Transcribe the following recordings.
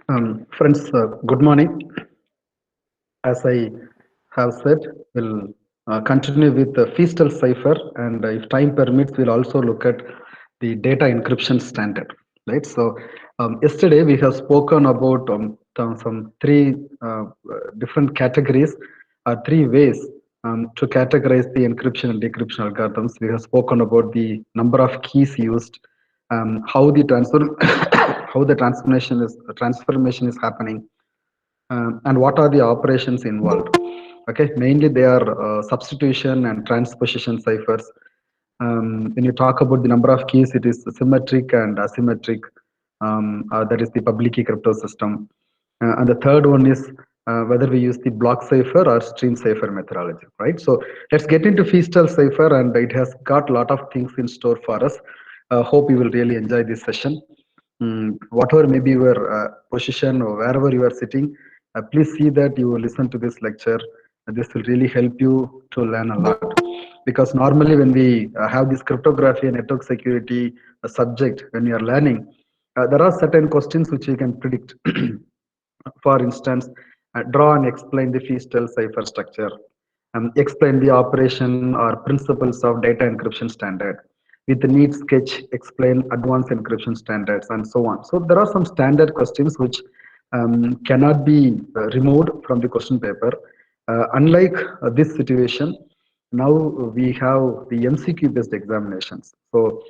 Friends, good morning. As I have said, we'll continue with the Feastal cipher, and if time permits, we'll also look at the data encryption standard. Right. So, yesterday we have spoken about some three different categories, three ways to categorize the encryption and decryption algorithms. We have spoken about the number of keys used, how the how the transformation is happening, and what are the operations involved. Okay, mainly they are substitution and transposition ciphers. When you talk about the number of keys, it is symmetric and asymmetric. That is the public key crypto system. And the third one is whether we use the block cipher or stream cipher methodology, right? So let's get into Feastal cipher, and it has got a lot of things in store for us. Hope you will really enjoy this session. Whatever may be your position or wherever you are sitting, please see that you listen to this lecture. This will really help you to learn a lot. Because normally when we have this cryptography and network security subject, when you are learning, there are certain questions which you can predict. For instance, draw and explain the Feastal cipher structure, explain the operation or principles of data encryption standard. With the neat sketch, explain advanced encryption standards and so on. So there are some standard questions which cannot be removed from the question paper. Unlike this situation, now we have the MCQ based examinations. So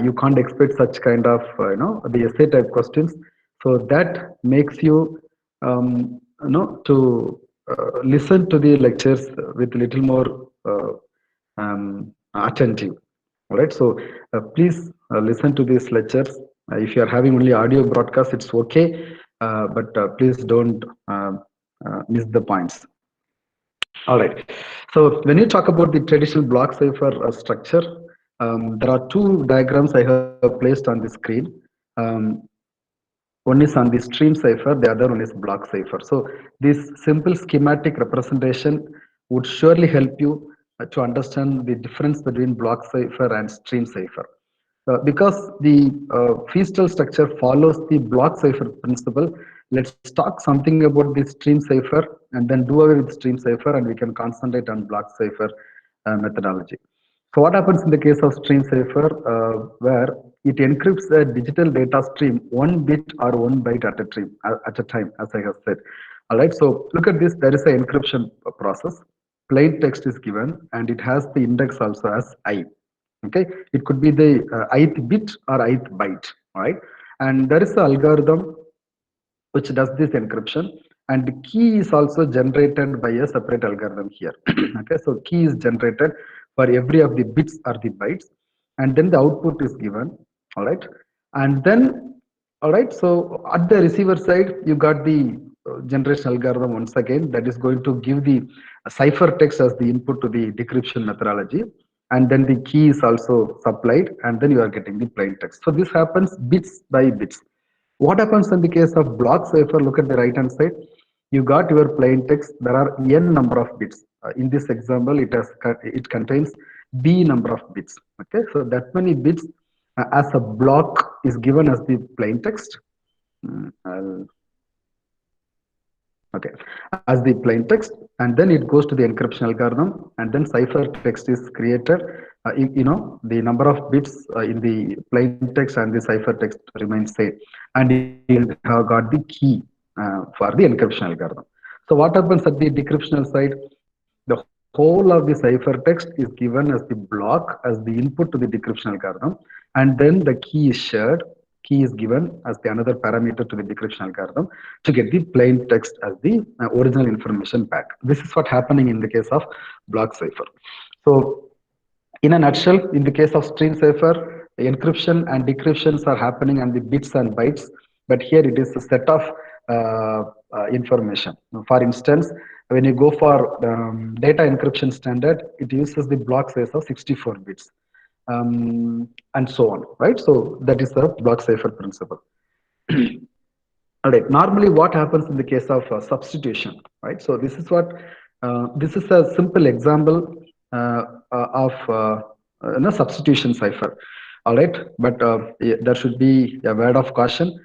you can't expect such kind of the essay type questions. So that makes you to listen to the lectures with little more attentive. All right, so please listen to these lectures. If you are having only audio broadcast, it's okay, but please don't miss the points. All right. So when you talk about the traditional block cipher structure, there are two diagrams I have placed on the screen. Um, One is on the stream cipher, the other one is block cipher. So this simple schematic representation would surely help you to understand the difference between block cipher and stream cipher. Because the Feastal structure follows the block cipher principle, let's talk something about the stream cipher and then do away with stream cipher, and we can concentrate on block cipher methodology. So what happens in the case of stream cipher, where it encrypts a digital data stream one bit or one byte at a time, as I have said. All right. So look at this. There is an encryption process. Plain text is given, and it has the index also as I. Okay, it could be the ith bit or ith byte. All right, and there is an algorithm which does this encryption, and the key is also generated by a separate algorithm here. Okay, so key is generated for every of the bits or the bytes, and then the output is given. All right, and then all right, so at the receiver side you got the generation algorithm once again, that is going to give the cipher text as the input to the decryption methodology, and then the key is also supplied, and then you are getting the plain text. So this happens bits by bits. What happens in the case of block cipher? Look at the right hand side. You got your plain text. There are n number of bits. In this example, it contains b number of bits. Okay, so that many bits as a block is given as the plain text. I'll Okay, as the plain text, and then it goes to the encryption algorithm, and then cipher text is created. The number of bits in the plain text and the cipher text remains same, and you have got the key for the encryption algorithm. So what happens at the decryptional side? The whole of the cipher text is given as the block as the input to the decryption algorithm, and then the key is shared. Key is given as the another parameter to the decryption algorithm to get the plain text as the original information back. This is what happening in the case of block cipher. So in a nutshell, in the case of stream cipher, the encryption and decryptions are happening on the bits and bytes, but here it is a set of information. For instance, when you go for data encryption standard, it uses the block size of 64 bits, and so on, right? So that is the block cipher principle. All right. Normally, what happens in the case of substitution, right? So this is a simple example of substitution cipher. All right, but there should be a word of caution.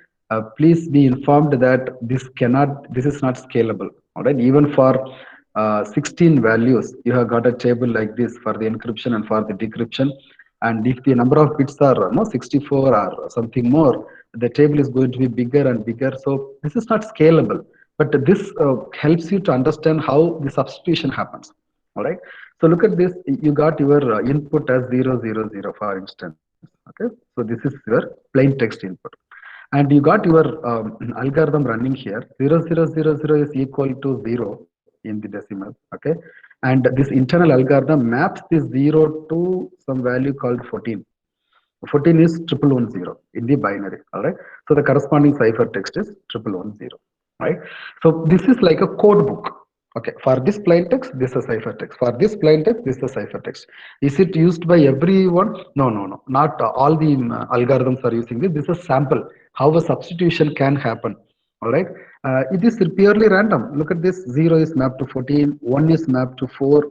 please be informed that this is not scalable. All right, even for 16 values, you have got a table like this for the encryption and for the decryption. And if the number of bits are 64 or something more, the table is going to be bigger and bigger. So this is not scalable. But this helps you to understand how the substitution happens. All right. So look at this. You got your input as 000, for instance. Okay. So this is your plain text input, and you got your algorithm running here. 0000 is equal to 0 in the decimal. Okay, and this internal algorithm maps this 0 to some value called 14. 14 is 1110 in the binary. All right, so the corresponding ciphertext is 1110. Right, so this is like a code book. Okay, for this plain text, this is a ciphertext. For this plain text, this is a ciphertext. Is it used by everyone? No, no, no. Not all the algorithms are using this. This is a sample how a substitution can happen. All right, it is purely random. Look at this: 0 is mapped to 14, 1 is mapped to 4,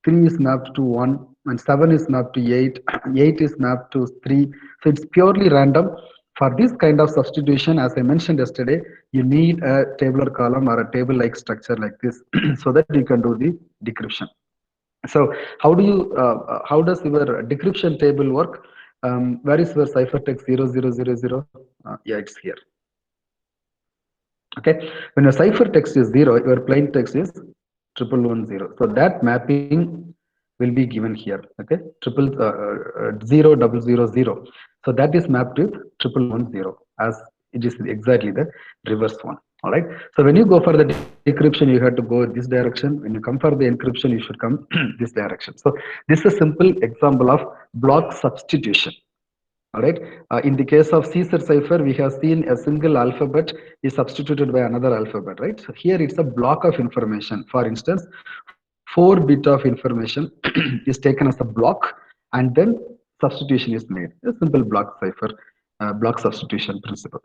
3 is mapped to 1, and 7 is mapped to 8, 8 is mapped to 3. So it's purely random. For this kind of substitution, as I mentioned yesterday, you need a tabular column or a table like structure like this so that you can do the decryption. So how does your decryption table work? Where is your ciphertext 0000? Yeah, it's here. Okay, when your ciphertext is 0, your plain text is 1110. So that mapping will be given here. Okay, 000. So that is mapped with 1110, as it is exactly the reverse one. All right, so when you go for the decryption, you have to go this direction. When you come for the encryption, you should come this direction. So this is a simple example of block substitution. All right. In the case of Caesar cipher, we have seen a single alphabet is substituted by another alphabet, right? So here it's a block of information. For instance, 4 bit of information is taken as a block, and then substitution is made. A simple block cipher, block substitution principle.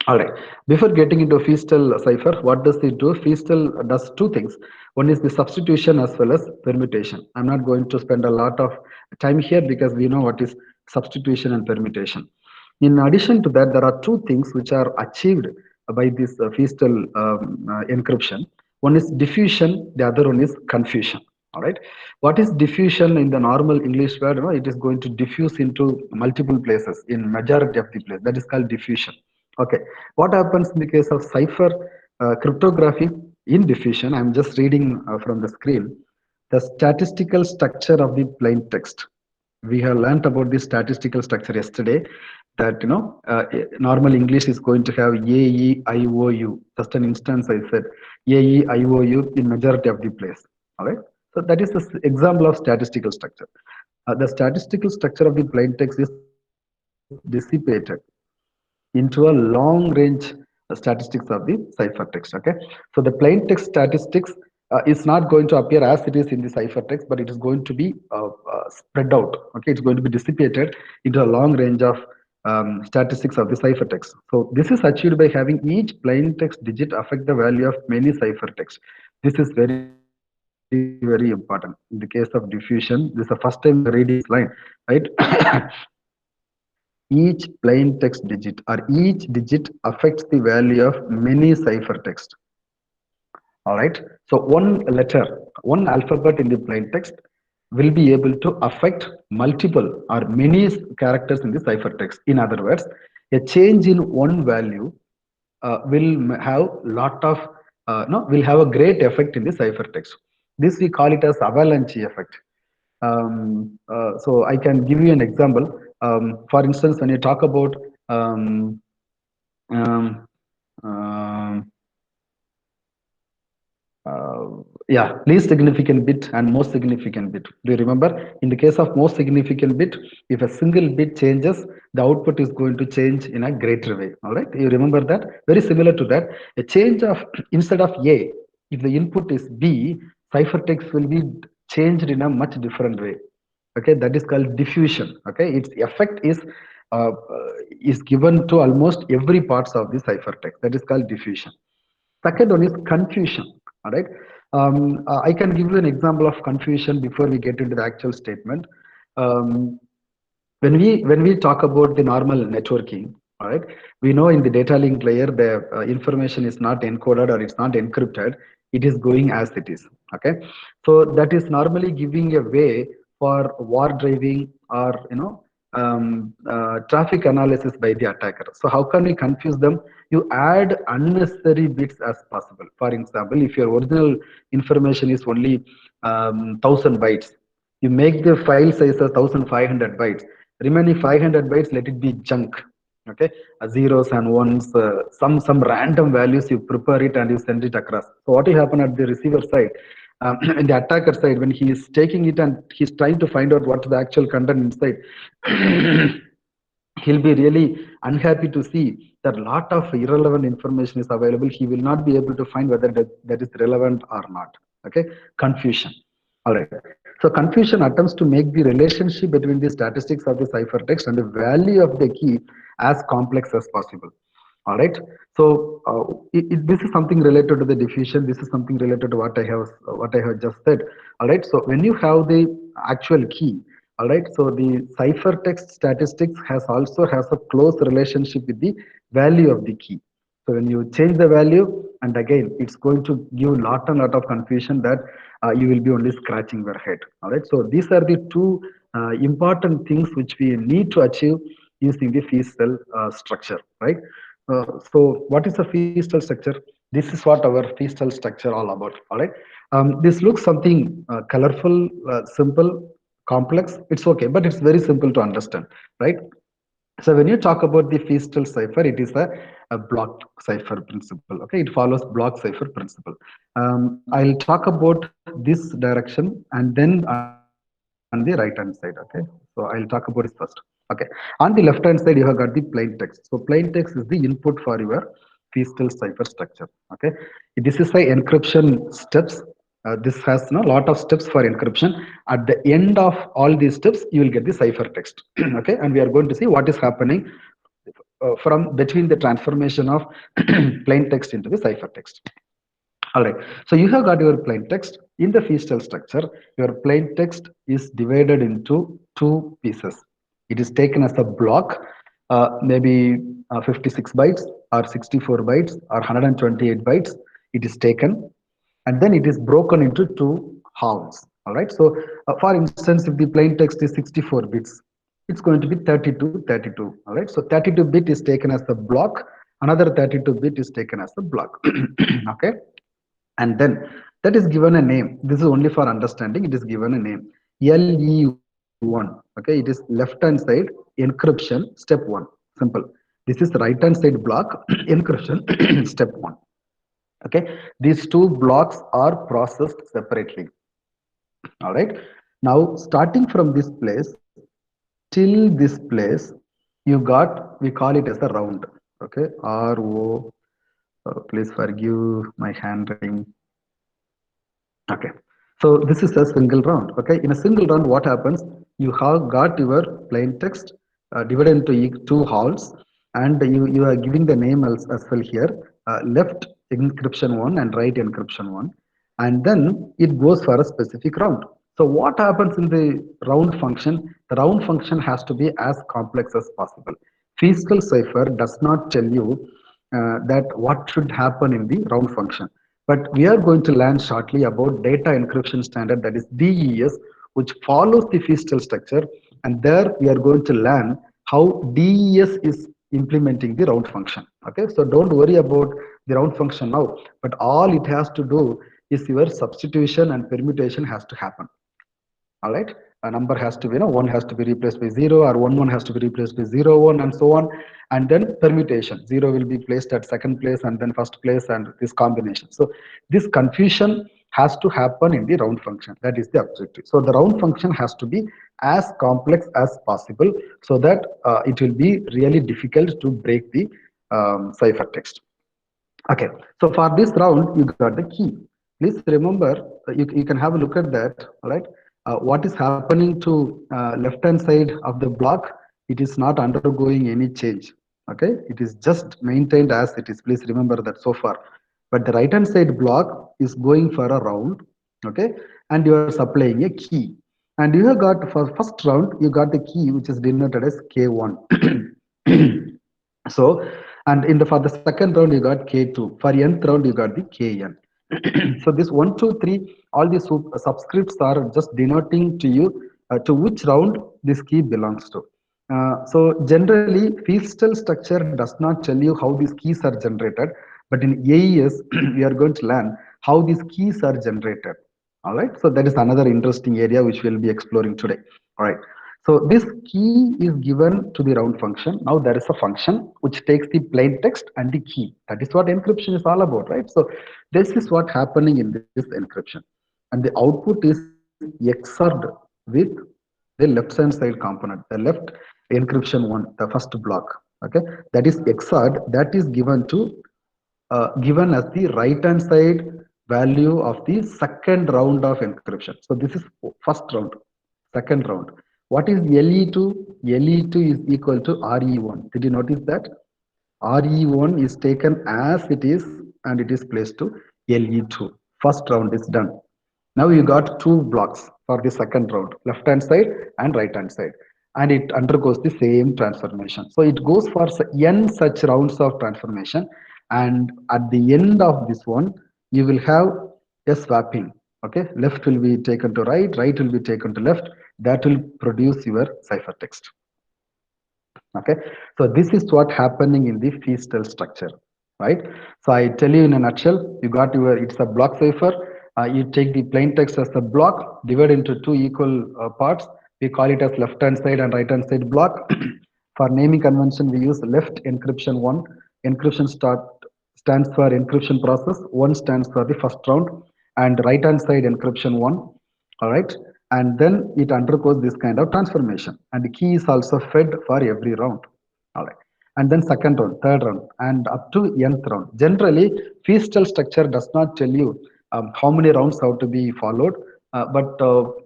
All right. Before getting into Feastel cipher, what does it do? Feastel does two things. One is the substitution as well as permutation. I'm not going to spend a lot of time here because we know what is substitution and permutation. In addition to that, there are two things which are achieved by this Feastel encryption. One is diffusion, the other one is confusion. All right. What is diffusion in the normal English word? It is going to diffuse into multiple places in majority of the place. That is called diffusion. Okay, what happens in the case of cipher cryptography in diffusion? I'm just reading from the screen. The statistical structure of the plain text. We have learnt about the statistical structure yesterday. That normal English is going to have A E I O U. Just an instance, I said A E I O U in majority of the place. All right. So that is the example of statistical structure. The statistical structure of the plain text is dissipated into a long range statistics of the ciphertext. Okay, so the plain text statistics is not going to appear as it is in the ciphertext, but it is going to be spread out. Okay, it's going to be dissipated into a long range of statistics of the ciphertext. So this is achieved by having each plain text digit affect the value of many ciphertext. This is very, very important. In the case of diffusion, this is the first time we are reading this line, right? Each plain text digit or each digit affects the value of many ciphertext. All right. So one letter, one alphabet in the plain text will be able to affect multiple or many characters in the ciphertext. In other words, a change in one value will have lot of no will have a great effect in the ciphertext. This we call it as avalanche effect. So I can give you an example. For instance, when you talk about um, um, um, yeah, least significant bit and most significant bit. Do you remember? In the case of most significant bit, if a single bit changes, the output is going to change in a greater way. All right, you remember that? Very similar to that. A change of instead of A, if the input is B, ciphertext will be changed in a much different way. Okay, that is called diffusion. Okay, its effect is given to almost every parts of the ciphertext. That is called diffusion. Second one is confusion. All right. I can give you an example of confusion before we get into the actual statement. Um, when we talk about the normal networking, All right. We know in the data link layer, the information is not encoded or it's not encrypted. It is going as it is. Okay. So that is normally giving a way for war driving or, traffic analysis by the attacker. So how can we confuse them? You add unnecessary bits as possible. For example, if your original information is only 1,000 bytes, you make the file size as 1,500 bytes. Remaining 500 bytes, let it be junk. Okay, zeros and ones, some random values, you prepare it and you send it across. So what will happen at the receiver side, in the attacker side, when he is taking it and he's trying to find out what the actual content inside, he'll be really unhappy to see that a lot of irrelevant information is available. He will not be able to find whether that is relevant or not. Okay, confusion. All right. So confusion attempts to make the relationship between the statistics of the ciphertext and the value of the key as complex as possible. All right. So this is something related to the diffusion. This is something related to what I have just said. All right. So when you have the actual key, all right. So the ciphertext statistics has a close relationship with the value of the key. So when you change the value, and again, it's going to give lot of confusion that you will be only scratching your head. All right. So these are the two important things which we need to achieve using the feastel structure, right? So what is a feastel structure? This is what our feastel structure all about. All right. This looks something colorful, simple, complex. It's okay, but it's very simple to understand, right? So when you talk about the feastel cipher, it is a block cipher principle. Okay, it follows block cipher principle. I'll talk about this direction and then on the right hand side. Okay, so I'll talk about this first. Okay, on the left hand side, you have got the plain text. So plain text is the input for your feastel cipher structure. Okay, this is the encryption steps. This has a lot of steps for encryption. At the end of all these steps, you will get the ciphertext. Okay, and we are going to see what is happening from between the transformation of plain text into the ciphertext. All right. So you have got your plain text in the feastel structure. Your plain text is divided into two pieces. It is taken as a block, maybe 56 bytes or 64 bytes or 128 bytes. It is taken and then it is broken into two halves. All right. So for instance, if the plain text is 64 bits, it's going to be 32, 32. All right. So 32 bit is taken as a block. Another 32 bit is taken as a block. Okay, and then that is given a name. This is only for understanding. It is given a name, LE1. Okay, it is left hand side encryption step 1. Simple. This is right hand side block encryption step 1. Okay, these two blocks are processed separately. All right, now starting from this place till this place, you got, we call it as a round. Okay, RO, please forgive my handwriting. Okay, so this is a single round. Okay, in a single round, what happens? You have got your plain text divided into two halves, and you are giving the name as well here. Left encryption one and right encryption one, and then it goes for a specific round. So what happens in the round function? The round function has to be as complex as possible. Feastel cipher does not tell you that what should happen in the round function. But we are going to learn shortly about data encryption standard, that is DES, which follows the feastel structure. And there we are going to learn how DES is implementing the round function. Okay, so don't worry about the round function now, but all it has to do is your substitution and permutation has to happen. All right, a number has to be, one has to be replaced by 0, or one has to be replaced by 0 1, and so on. And then permutation, 0 will be placed at second place and then first place, and this combination. So this confusion has to happen in the round function. That is the objective. So the round function has to be as complex as possible, so that it will be really difficult to break the ciphertext. Okay, so for this round, you got the key. Please remember, you can have a look at that. All right, what is happening to left hand side of the block? It is not undergoing any change. Okay, it is just maintained as it is. Please remember that so far. But the right hand side block is going for a round. Okay, and you are supplying a key. And you have got for first round, you got the key which is denoted as K1. So, and in the for the second round you got K2. For nth round you got the Kn. So this 1, 2, 3, all these subscripts are just denoting to you to which round this key belongs to. So generally, Feastel structure does not tell you how these keys are generated, but in AES we are going to learn how these keys are generated. All right. So that is another interesting area which we'll be exploring today. All right. So this key is given to the round function. Now there is a function which takes the plain text and the key. That is what encryption is all about, right? So this is what happening in this encryption, and the output is XORed with the left hand side component, the left encryption one, the first block. Okay, that is XORed. That is given as the right hand side value of the second round of encryption. So this is first round, second round. What is LE2? LE2 is equal to RE1. Did you notice that? RE1 is taken as it is and it is placed to LE2. First round is done. Now you got two blocks for the second round, left hand side and right hand side, and it undergoes the same transformation. So it goes for n such rounds of transformation, and at the end of this one, you will have a swapping. Okay, left will be taken to right, right will be taken to left. That will produce your ciphertext. Okay, so this is what happening in the Feastel structure, right? So I tell you in a nutshell, you got your, it's a block cipher. You take the plain text as a block, divide into two equal parts. We call it as left hand side and right hand side block. For naming convention, we use left encryption one. Encryption start stands for encryption process, one stands for the first round, and right hand side encryption one. All right, and then it undergoes this kind of transformation, and the key is also fed for every round. All right, and then second round, third round, and up to nth round. Generally, Feastel structure does not tell you how many rounds have to be followed, but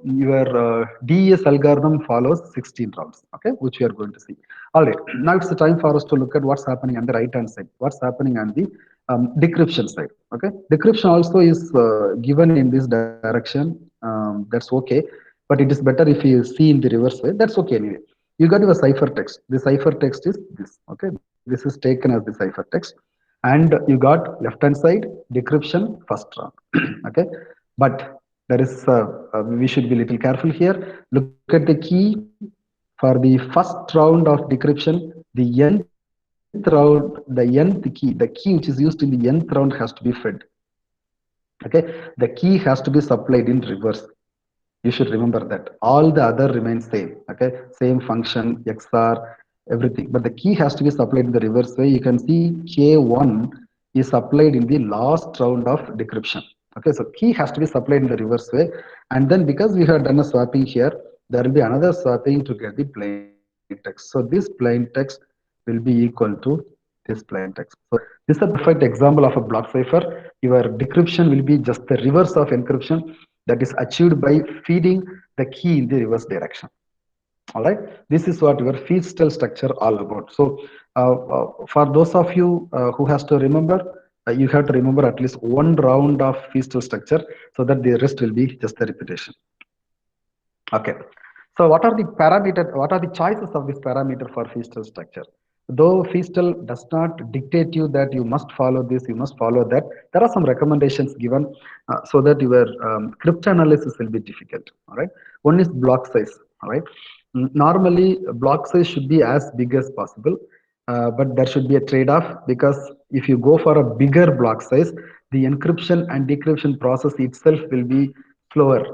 your DES algorithm follows 16 rounds, okay, which we are going to see. All right, now it's the time for us to look at what's happening on the right hand side, what's happening on the decryption side. Okay, decryption also is given in this direction. That's okay, but it is better if you see in the reverse way. That's okay anyway. You got your ciphertext. The ciphertext is this. Okay, this is taken as the ciphertext, and you got left hand side decryption first round. Okay, but there is we should be little careful here. Look at the key for the first round of decryption. The nth round, the key which is used in the nth round has to be fed. Okay, the key has to be supplied in reverse. You should remember that all the other remains same. Okay, same function, XR, everything, but the key has to be supplied in the reverse way. You can see K1 is supplied in the last round of decryption. Okay, so key has to be supplied in the reverse way, and then because we have done a swapping here, there will be another swapping to get the plain text. So this plain text will be equal to this plain text. So this is a perfect example of a block cipher. Your decryption will be just the reverse of encryption, that is achieved by feeding the key in the reverse direction. All right, this is what your Feastel structure all about. So for those of you who has to remember, you have to remember at least one round of Feastel structure, so that the rest will be just the repetition. Okay, so what are the parameter, what are the choices of this parameter for Feastel structure? Though Feastel does not dictate you that you must follow this, you must follow that, there are some recommendations given so that your cryptanalysis will be difficult. All right, one is block size. All right, normally block size should be as big as possible, but there should be a trade-off, because if you go for a bigger block size, the encryption and decryption process itself will be slower.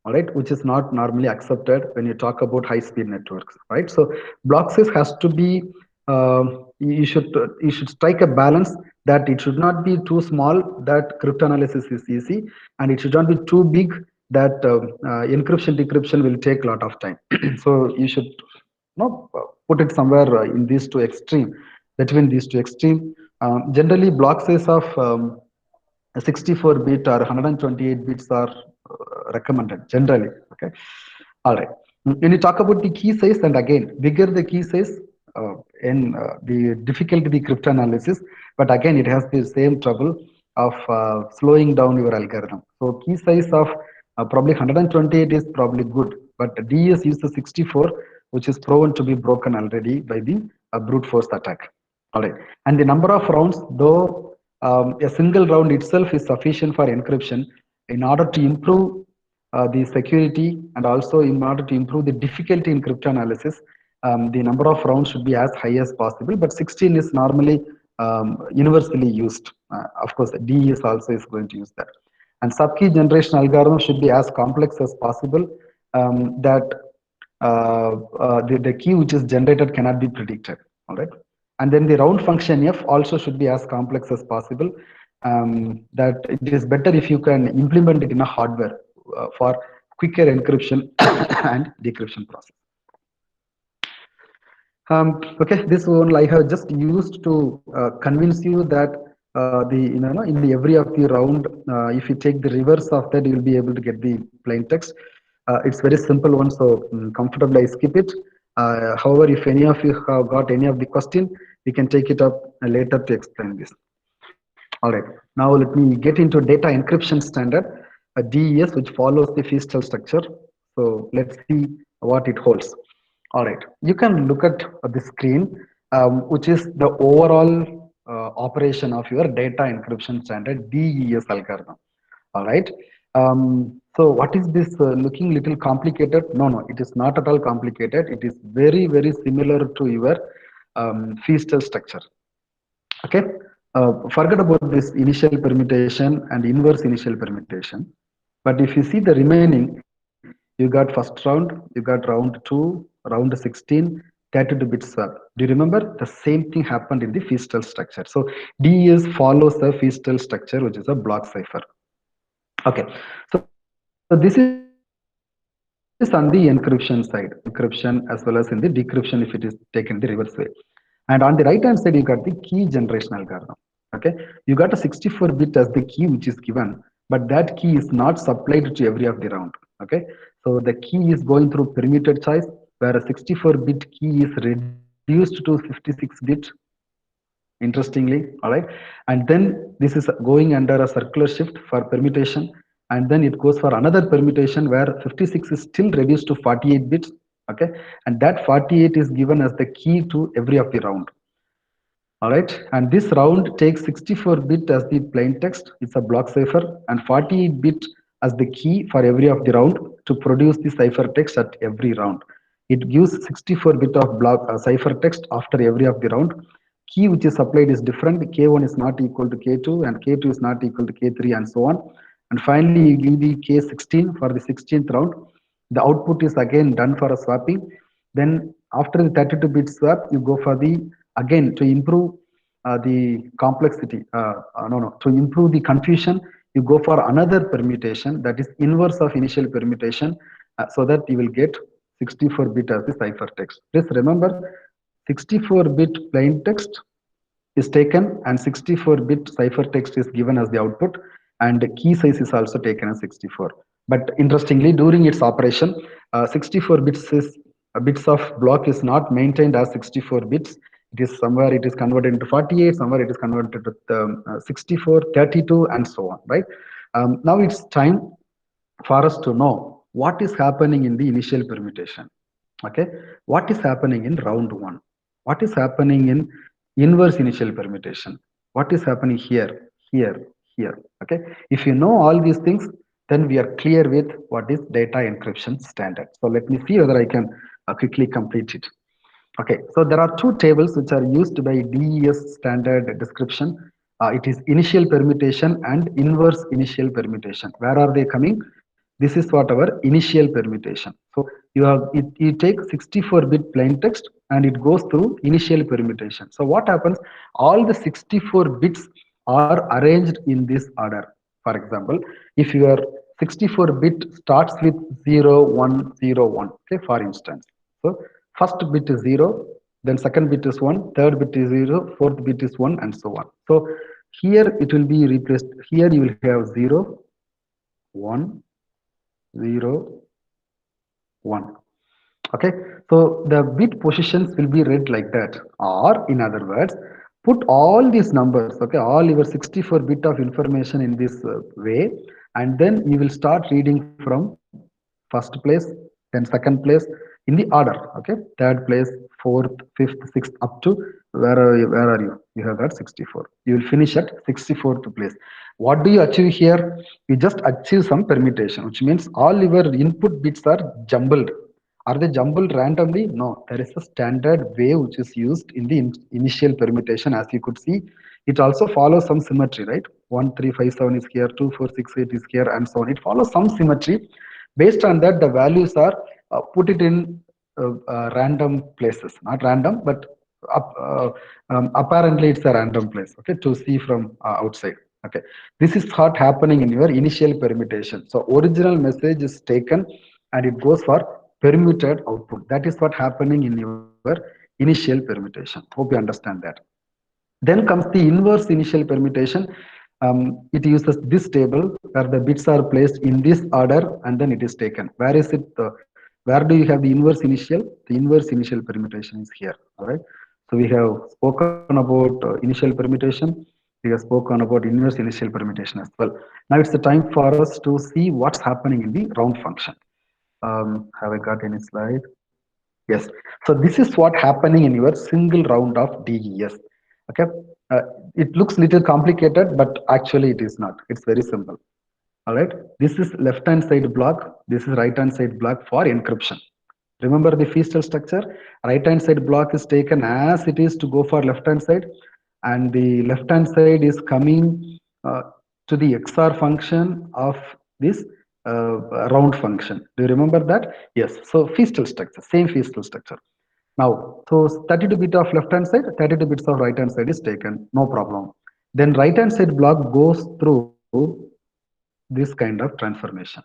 All right, which is not normally accepted when you talk about high speed networks, right? So block size has to be you should strike a balance, that it should not be too small that cryptanalysis is easy, and it should not be too big that encryption decryption will take a lot of time. So you should put it somewhere in these two extreme, between these two extreme. Generally block size of 64 bit or 128 bits are recommended generally. Okay, all right. When you talk about the key size, and again, bigger the key size, in the difficulty the cryptanalysis, but again it has the same trouble of slowing down your algorithm. So key size of probably 128 is probably good, but DES uses 64, which is proven to be broken already by the brute force attack. All right. And the number of rounds, though a single round itself is sufficient for encryption, in order to improve the security and also in order to improve the difficulty in cryptanalysis, the number of rounds should be as high as possible. But 16 is normally universally used. Of course, DES also is going to use that. And sub-key generation algorithm should be as complex as possible. That the key which is generated cannot be predicted. All right. And then the round function f also should be as complex as possible. That it is better if you can implement it in a hardware for quicker encryption and decryption process. Okay, this one I have just used to convince you that the in the every of the round, if you take the reverse of that, you will be able to get the plain text. It's very simple one, so comfortably I skip it. However, if any of you have got any of the question, we can take it up later to explain this. All right, now let me get into data encryption standard, DES, which follows the Feastel structure. So let's see what it holds. All right, you can look at the screen, which is the overall operation of your data encryption standard DES algorithm. All right. So what is this looking little complicated? No, no, it is not at all complicated. It is very, very similar to your Feastel structure. Okay. Forget about this initial permutation and inverse initial permutation. But if you see the remaining, you got first round, you got round 2, round 16, 32 bit swap. Do you remember? The same thing happened in the Feastel structure. So DES follows the Feastel structure, which is a block cipher. Okay. So this is on the encryption side, encryption as well as in the decryption if it is taken the reverse way. And on the right hand side, you got the key generation algorithm. Okay. You got a 64 bit as the key which is given, but that key is not supplied to every of the round. Okay. So the key is going through permuted choice, where a 64 bit key is reduced to 56 bit, interestingly. All right. And then this is going under a circular shift for permutation, and then it goes for another permutation where 56 is still reduced to 48 bits. Okay. And that 48 is given as the key to every of the round. All right. And this round takes 64 bit as the plain text, it's a block cipher, and 48 bit as the key for every of the round to produce the cipher text at every round. It gives 64 bit of block cipher text after every of the round. Key which is supplied is different. K1 is not equal to K2, and K2 is not equal to K3, and so on. And finally, you give the K16 for the 16th round. The output is again done for a swapping. Then after the 32 bit swap, you go for the, again, to improve the complexity, to improve the confusion, you go for another permutation that is inverse of initial permutation, so that you will get 64 bit as the cipher text. Please remember, 64 bit plain text is taken and 64 bit cipher text is given as the output, and the key size is also taken as 64. But interestingly, during its operation, 64 bits of block is not maintained as 64 bits. It is somewhere it is converted into 48, somewhere it is converted to 64, 32, and so on, right? Now it's time for us to know what is happening in the initial permutation. Okay, what is happening in round 1, what is happening in inverse initial permutation, what is happening here. Okay, if you know all these things, then we are clear with what is data encryption standard. So let me see whether I can quickly complete it. Okay, so there are two tables which are used by DES standard description. It is initial permutation and inverse initial permutation. Where are they coming? This is what our initial permutation. So you take 64-bit plain text and it goes through initial permutation. So what happens? All the 64 bits are arranged in this order. For example, if your 64-bit starts with 0101, okay, for instance. So first bit is 0, then second bit is 1, third bit is 0, fourth bit is 1, and so on. So here it will be replaced. Here you will have 0, 1, 0, 1. Okay, so the bit positions will be read like that, or in other words, put all these numbers, okay, all your 64 bit of information in this way, and then you will start reading from first place, then second place, in the order. Okay, third place, fourth, fifth, sixth, up to where are you? You have got 64. You will finish at 64th place. What do you achieve here? You just achieve some permutation, which means all your input bits are jumbled. Are they jumbled randomly? No, there is a standard way which is used in the initial permutation. As you could see, it also follows some symmetry, right? 1 3 5 7 is here, 2 4 6 8 is here, and so on. It follows some symmetry. Based on that, the values are put it in random places, not random, but apparently it's a random place, okay, to see from outside. Okay, this is what happening in your initial permutation. So original message is taken and it goes for permuted output. That is what happening in your initial permutation. Hope you understand that. Then comes the inverse initial permutation. It uses this table where the bits are placed in this order and then it is taken. Where is it? Where do you have the inverse initial? The inverse initial permutation is here. All right. So we have spoken about initial permutation. We have spoken about inverse initial permutation as well. Now it's the time for us to see what's happening in the round function. Have I got any slide? Yes. So this is what happening in your single round of DES. Okay. Uh, it looks little complicated, but actually it is not. It's very simple. All right. This is left hand side block. This is right hand side block for encryption. Remember the feastal structure? Right hand side block is taken as it is to go for left hand side, and the left hand side is coming to the XOR function of this round function. Do you remember that? Yes. So feastal structure, same feastal structure. Now, so 32 bit of left hand side, 32 bits of right hand side is taken, no problem. Then right hand side block goes through this kind of transformation.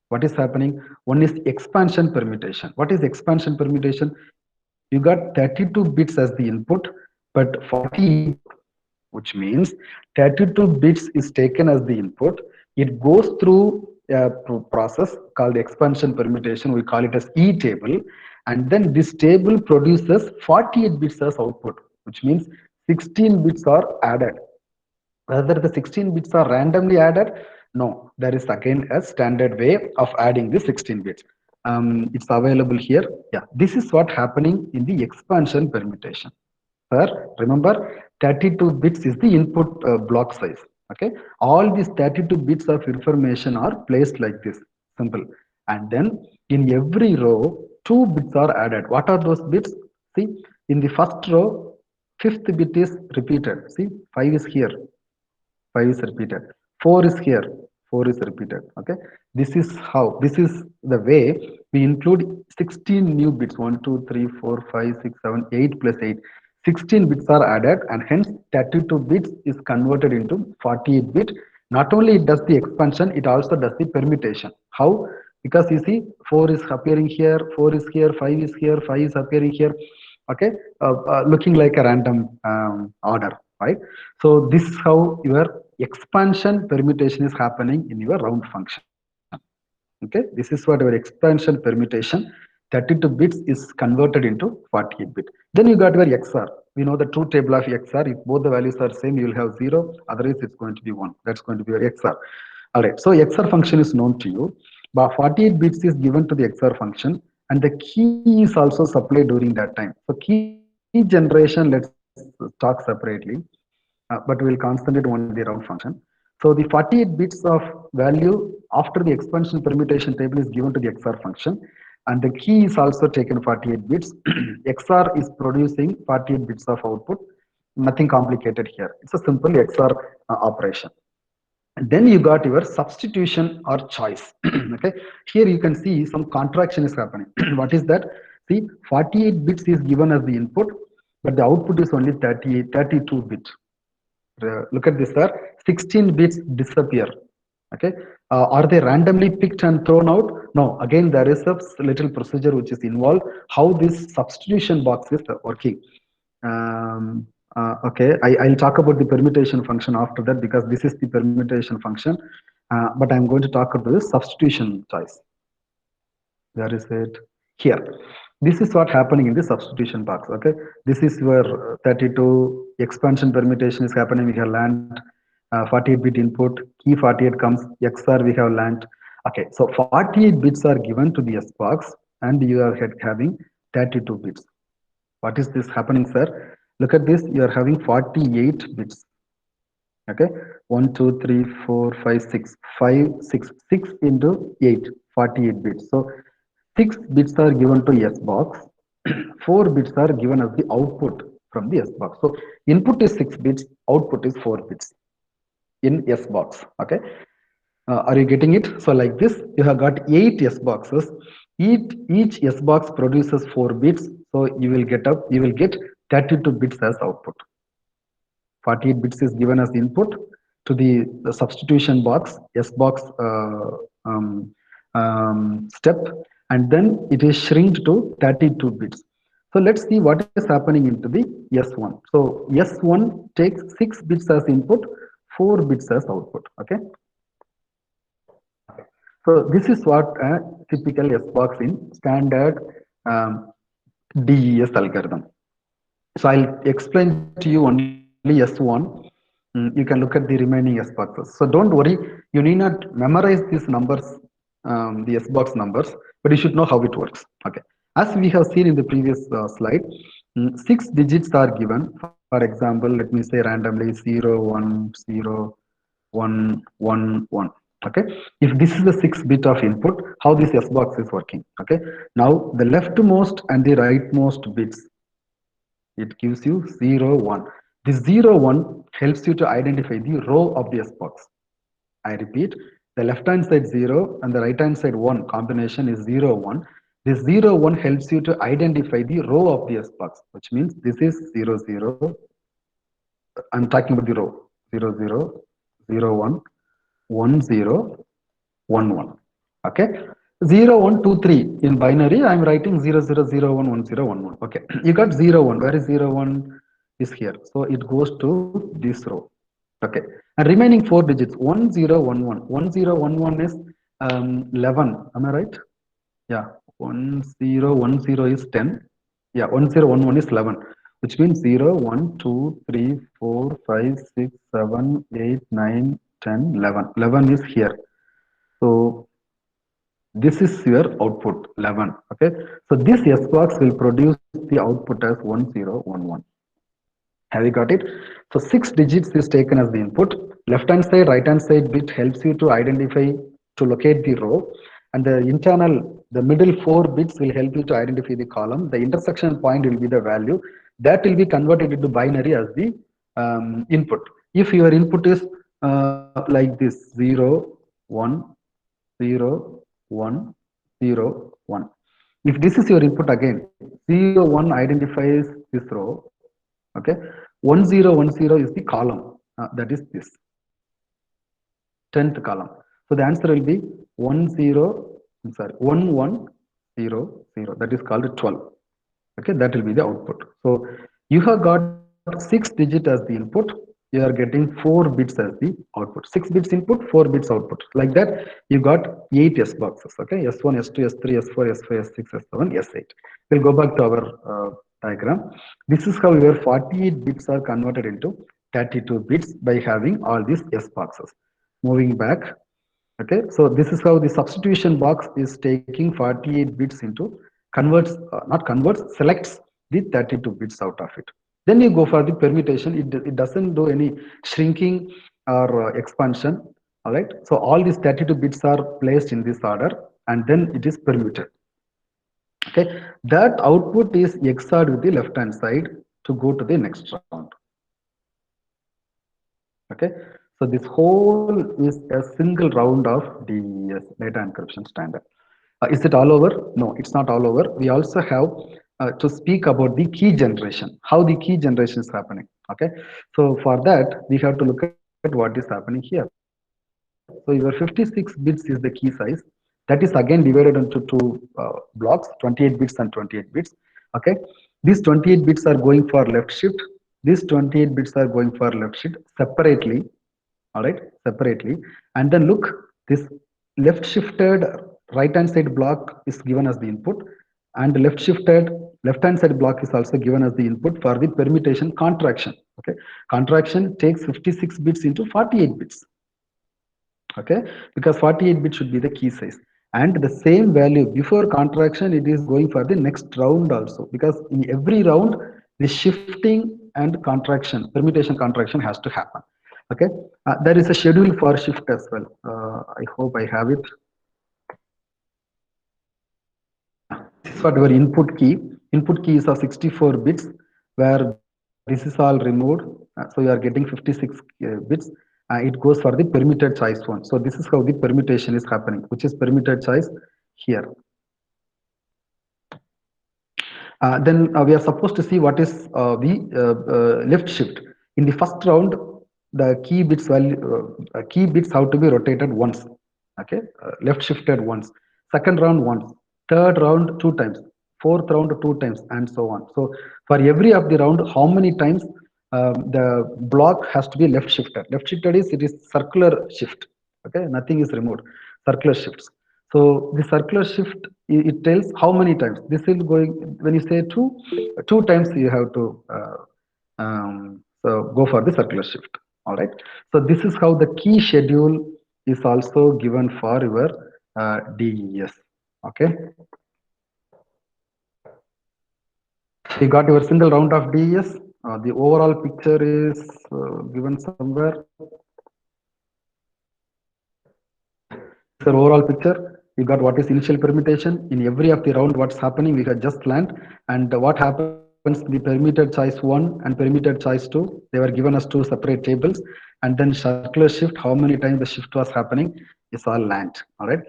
What is happening? One is expansion permutation. What is expansion permutation? You got 32 bits as the input, but 48, which means 32 bits is taken as the input. It goes through a process called expansion permutation. We call it as E table. And then this table produces 48 bits as output, which means 16 bits are added. Whether the 16 bits are randomly added, no, there is again a standard way of adding the 16 bits. It's available here. Yeah, this is what happening in the expansion permutation. Sir, remember 32 bits is the input block size. Okay, all these 32 bits of information are placed like this, simple. And then in every row, 2 bits are added. What are those bits? See, in the first row, fifth bit is repeated. See, 5 is here, 5 is repeated, 4 is here, 4 is repeated. Okay, this is the way we include 16 new bits. 1 2 3 4 5 6 7 8 plus 8, 16 bits are added, and hence 32 bits is converted into 48 bit. Not only it does the expansion, it also does the permutation. How? Because you see, 4 is appearing here, 4 is here, 5 is here, 5 is appearing here. Okay, looking like a random order, right? So this is how your expansion permutation is happening in your round function. Okay, this is what our expansion permutation, 32 bits is converted into 48 bit. Then you got your XOR. We know the truth table of XOR. If both the values are same, you will have 0. Otherwise, it's going to be 1. That's going to be your XOR. All right. So XOR function is known to you. But 48 bits is given to the XOR function, and the key is also supplied during that time. So key generation, let's talk separately, but we'll concentrate on the round function. So the 48 bits of value after the expansion permutation table is given to the XOR function, and the key is also taken 48 bits. XOR is producing 48 bits of output. Nothing complicated here. It's a simple XOR operation. And then you got your substitution or choice. Okay, here you can see some contraction is happening. What is that? See, 48 bits is given as the input, but the output is only 32 bit. Look at this, sir. 16 bits disappear. Okay, are they randomly picked and thrown out? No, again there is a little procedure which is involved, how this substitution box is working. Okay, I'll talk about the permutation function after that, because this is the permutation function, but I'm going to talk about the substitution choice. Where is it? Here. This is what happening in the substitution box. Okay, this is your 32 expansion permutation is happening. We have learned 48 bit input, key 48 comes, XOR we have learned. Okay, so 48 bits are given to the S box, and you are having 32 bits. What is this happening, sir? Look at this. You are having 48 bits. Okay, 1, 2, 3, 4, 5, 6, 5, 6, 6 into 8, 48 bits. So 6 bits are given to S box, 4 bits are given as the output from the S box. So input is 6 bits, output is 4 bits in S box. Okay, are you getting it? So like this, you have got 8 S boxes. Each S box produces 4 bits. So you will get 32 bits as output. 48 bits is given as input to the substitution box, S box step, and then it is shrinked to 32 bits. So let's see what is happening into the S1. So S1 takes 6 bits as input, 4 bits as output. Okay. So this is what a typical S box in standard DES algorithm. So I'll explain to you only S1. You can look at the remaining S boxes. So don't worry, you need not memorize these numbers, the S box numbers, but you should know how it works. Okay. As we have seen in the previous slide, 6 digits are given. For example, let me say randomly 0, 1, 0, 1, 1, 1. Okay. If this is the 6 bit of input, how this S box is working. Okay. Now the leftmost and the rightmost bits, it gives you 0, 1. The 0, 1 helps you to identify the row of the S box. I repeat, the left hand side 0 and the right hand side 1 combination is 0, 1. This 0, 1 helps you to identify the row of the S box, which means this is 0, 0. I'm talking about the row 0, 0, 0, 1, 1, 0, 1, 1. Okay. 0, 1, 2, 3 in binary. I'm writing 0, 0, 0, 1, 1, 0, 1, 1. Okay. You got 0, 1. Where is 0, 1? Is here. So it goes to this row. Okay. And remaining 4 digits 1, 0, 1, 1. 1, 0, 1, 1 is 11. Am I right? Yeah. 1, 0, 1, 0 is 10. Yeah. 1, 0, 1, 1 is 11. Which means 0, 1, 2, 3, 4, 5, 6, 7, 8, 9, 10, 11. 11 is here. So this is your output 11. Okay. So this S box will produce the output as 1011. Have you got it? So 6 digits is taken as the input. Left hand side, right hand side bit helps you to identify, to locate the row. And the internal, the middle 4 bits will help you to identify the column. The intersection point will be the value. That will be converted into binary as the input. If your input is like this 0, 1, 0, 1, 0, 1. If this is your input again, 0, 1 identifies this row. Okay. 1, 0, 1, 0 is the column. That is this 10th column. So the answer will be 1, 0, I'm sorry, 1, 1, 0, 0. That is called 12. Okay. That will be the output. So you have got 6 digit as the input. You are getting 4 bits as the output. 6 bits input, 4 bits output. Like that, you got 8 S boxes. Okay, S1, S2, S3, S4, S5, S6, S7, S8. We'll go back to our diagram. This is how your 48 bits are converted into 32 bits by having all these S boxes. Moving back. Okay, so this is how the substitution box is taking 48 bits into converts, not converts, selects the 32 bits out of it. Then you go for the permutation. It doesn't do any shrinking or expansion. All right. So all these 32 bits are placed in this order and then it is permuted. Okay. That output is XORed with the left hand side to go to the next round. Okay. So this whole is a single round of DES, data encryption standard. Is it all over? No, it's not all over. We also have to speak about the key generation, how the key generation is happening. Okay, so for that we have to look at what is happening here. So your 56 bits is the key size. That is again divided into two blocks, 28 bits and 28 bits. Okay, these 28 bits are going for left shift. These 28 bits are going for left shift separately. All right, separately. And then look, this left shifted right hand side block is given as the input, and left shifted left hand side block is also given as the input for the permutation contraction. Okay, contraction takes 56 bits into 48 bits. Okay, because 48 bits should be the key size, and the same value before contraction it is going for the next round also, because in every round the shifting and contraction, permutation contraction has to happen. Okay, there is a schedule for shift as well. I hope I have it. This is what your input key. Input key is of 64 bits, where this is all removed. So you are getting 56 bits. It goes for the permitted choice one. So this is how the permutation is happening, which is permitted choice here. Then we are supposed to see what is the left shift. In the first round, the key bits have to be rotated once. Okay, left shifted once. Second round once. Third round two times. Fourth round two times, and so on. So for every of the round, how many times the block has to be left shifted? Left shifted is, it is circular shift. Okay, nothing is removed. Circular shifts. So the circular shift, it tells how many times this is going. When you say two times you have to so go for the circular shift. All right. So this is how the key schedule is also given for your DES. Okay. You got your single round of DES. The overall picture is given somewhere. Your overall picture, you got what is initial permutation in every of the round, what's happening we have just learned, and what happens the permitted choice 1 and permitted choice 2. They were given us two separate tables, and then circular shift, how many times the shift was happening is all learned. All right.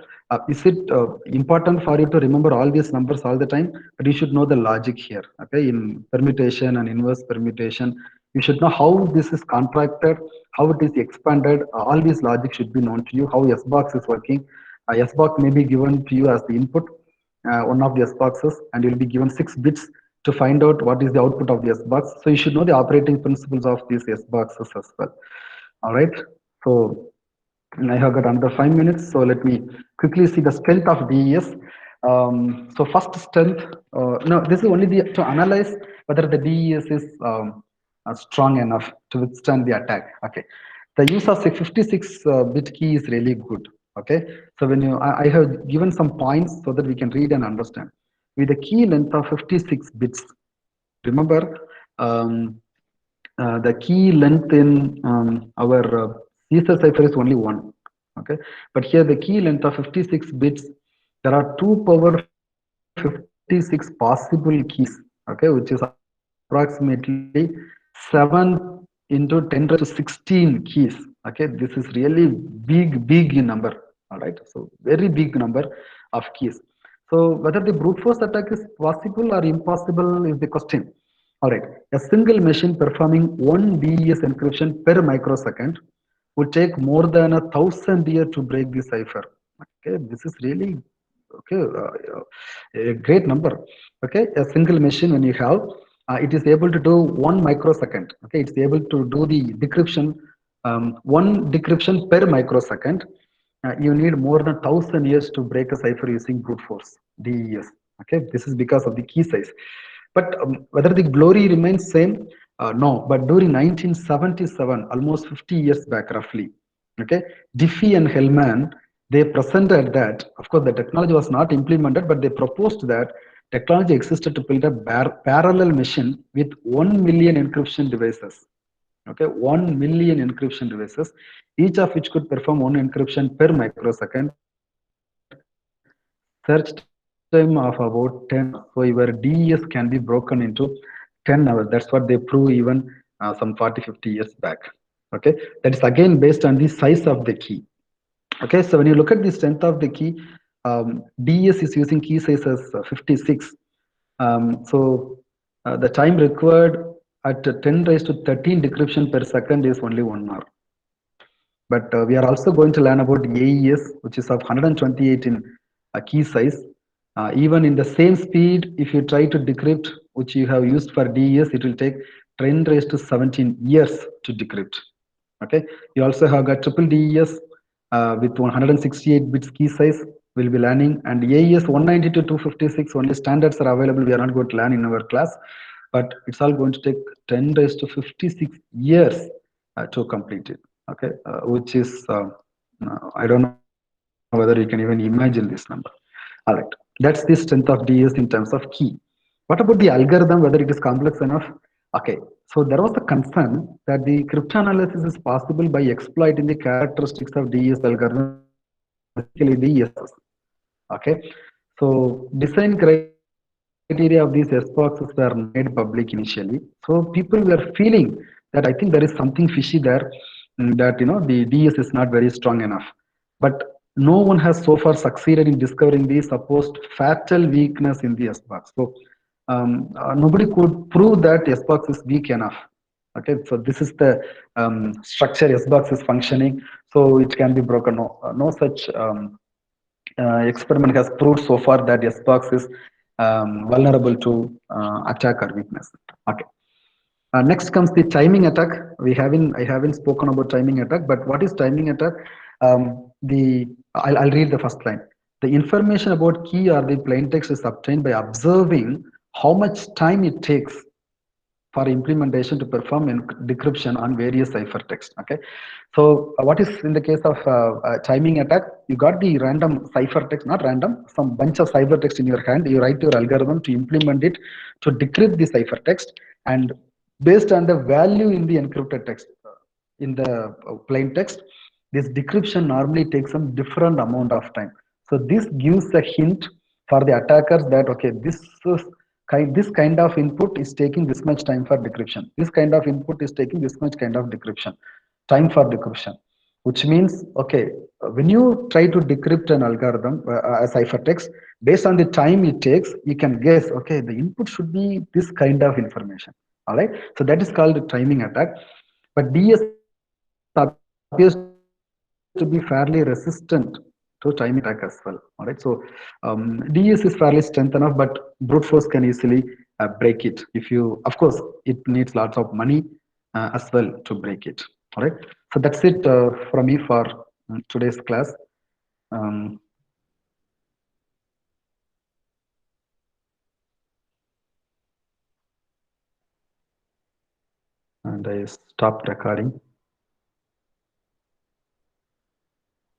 Is it important for you to remember all these numbers all the time? But you should know the logic here. Okay, in permutation and inverse permutation, you should know how this is contracted, how it is expanded. All these logic should be known to you. How S box is working. S box may be given to you as the input, one of the S boxes, and you will be given 6 bits to find out what is the output of the S box. So you should know the operating principles of these S boxes as well. All right. So I have got another 5 minutes. So let me quickly see the strength of DES. So first strength, no, this is only to analyze whether the DES is strong enough to withstand the attack. Okay. The use of 56 bit key is really good. Okay. So when I have given some points so that we can read and understand. With a key length of 56 bits, remember, the key length in our Caesar cipher is only 1. Okay, but here the key length of 56 bits, there are 2 power 56 possible keys. Okay, which is approximately 7 into 10 raised to 16 keys. Okay, this is really big number. All right, so very big number of keys. So whether the brute force attack is possible or impossible is the question. All right, a single machine performing one DES encryption per microsecond would take more than 1,000 years to break the cipher. Okay, this is really okay, a great number. Okay, a single machine when you have, it is able to do 1 microsecond. Okay, it's able to do the decryption, one decryption per microsecond. You need more than 1,000 years to break a cipher using brute force DES. Okay, this is because of the key size. But whether the glory remains same, no. But during 1977, almost 50 years back, roughly, okay, Diffie and Hellman, they presented that. Of course, the technology was not implemented, but they proposed that technology existed to build a parallel machine with 1 million encryption devices. Okay, 1 million encryption devices, each of which could perform one encryption per microsecond. Search time of about 10 hours. So your DES can be broken into 10 hours. That's what they prove even some 40, 50 years back. Okay, that is again based on the size of the key. Okay, so when you look at the strength of the key, DES is using key size as 56. The time required at 10 raised to 13 decryption per second is only 1 hour. But we are also going to learn about AES, which is of 128 in key size. Even in the same speed, if you try to decrypt, which you have used for DES, it will take 10 raised to 17 years to decrypt. Okay, you also have got triple DES with 168 bits key size. We'll be learning, and AES 190 to 256 only standards are available. We are not going to learn in our class, but it's all going to take 10 raised to 56 years to complete it. Okay, which is I don't know how many years whether you can even imagine this number. All right, that's the strength of DS in terms of key. What about the algorithm, whether it is complex enough? Okay, so there was a concern that the cryptanalysis is possible by exploiting the characteristics of DES algorithm, basically the SBoxes. Okay, so design criteria of these SBoxes were not made public initially. So people were feeling that I think there is something fishy there, that the DS is not very strong enough. But no one has so far succeeded in discovering the supposed fatal weakness in the SBox. So nobody could prove that SBox is weak enough. Okay, so this is the structure SBox is functioning, so it can be broken. No such experiment has proved so far that SBox is vulnerable to attack or weakness. Okay. Next comes the timing attack. I haven't spoken about timing attack, but what is timing attack? I'll read the first line. The information about key or the plain text is obtained by observing how much time it takes for implementation to perform decryption on various ciphertext. Okay, so what is in the case of timing attack? You got the random ciphertext, not random, some bunch of ciphertext in your hand. You write your algorithm to implement it to decrypt the ciphertext, and based on the value in the encrypted text, in the plain text, this decryption normally takes some different amount of time. So this gives a hint for the attackers that okay, this kind of input is taking this much time for decryption. This kind of input is taking this much kind of decryption, time for decryption, which means okay, when you try to decrypt an algorithm, a ciphertext, based on the time it takes, you can guess okay, the input should be this kind of information. All right, so that is called a timing attack. But DS appears to be fairly resistant to timing attack as well. All right, so DS is fairly strength enough, but brute force can easily break it. If you, of course, it needs lots of money as well to break it. All right, so that's it from me for today's class. Um, and I stopped recording.